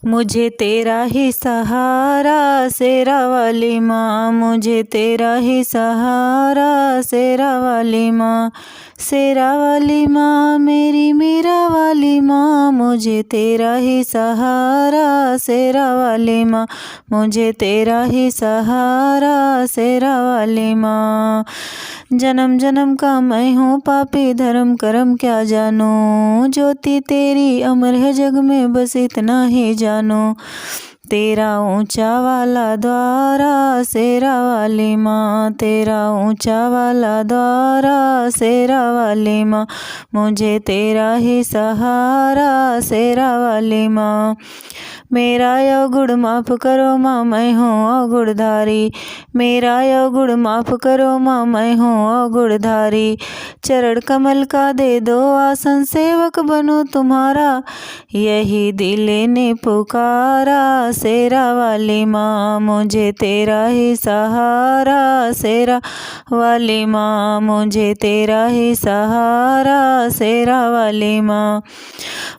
मुझे तेरा ही सहारा शेरा वाली माँ, मुझे तेरा ही सहारा शेरा वाली माँ। शेरा वाली माँ मेरी मीरा वाली माँ, मुझे तेरा ही सहारा शेरा वाली माँ, मुझे तेरा ही सहारा शेरा वाली माँ। जन्म जन्म का मैं हूँ पापी, धर्म कर्म क्या जानूँ, ज्योति तेरी अमर है जग में बस इतना ही जानूँ। तेरा ऊंचा वाला द्वारा शेरा वाली माँ, तेरा ऊंचा वाला द्वारा शेरा वाली माँ, मुझे तेरा ही सहारा शेरा वाली माँ। मेरा अवगुण माफ़ करो माँ, मैं हूँ अवगुणधारी, मेरा अवगुण माफ़ करो माँ, मैं हूँ अवगुणधारी। चरण कमल का दे दो आसन, सेवक बनूं तुम्हारा, यही दिल ने पुकारा। शेरा वाली माँ मुझे तेरा ही सहारा, शेरा वाली माँ मुझे तेरा ही सहारा, शेरा वाली माँ।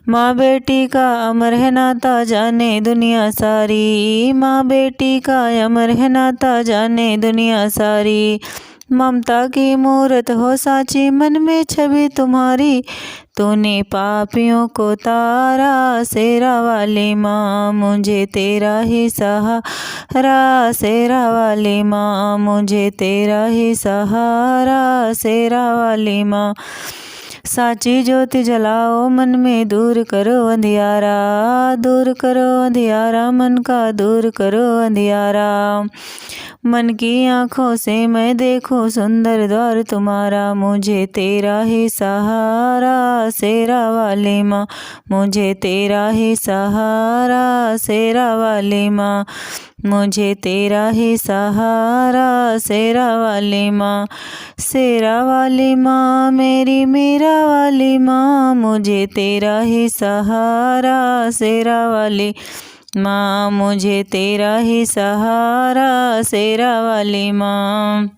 माँ बेटी का अमर है नाता जाने दुनिया सारी, माँ बेटी का अमर है नाता जाने दुनिया सारी। ममता की मूरत हो साची मन में छवि तुम्हारी, तूने पापियों को तारा। शेरा वाली माँ मुझे तेरा ही सहारा, शेरा वाली माँ मुझे तेरा ही सहारा, शेरा वाली माँ। साची ज्योति जलाओ मन में, दूर करो अंधियारा, दूर करो अंधियारा मन का, दूर करो अंधियारा। मन की आँखों से मैं देखूं सुंदर द्वार तुम्हारा, मुझे तेरा ही सहारा शेरा वाली माँ, मुझे तेरा ही सहारा शेरा वाली माँ, मुझे तेरा ही सहारा शेरा वाली माँ। शेरा वाली माँ मेरी मीरा वाली माँ, मुझे तेरा ही सहारा शेरा वाली माँ, मुझे तेरा ही सहारा शेरा वाली माँ।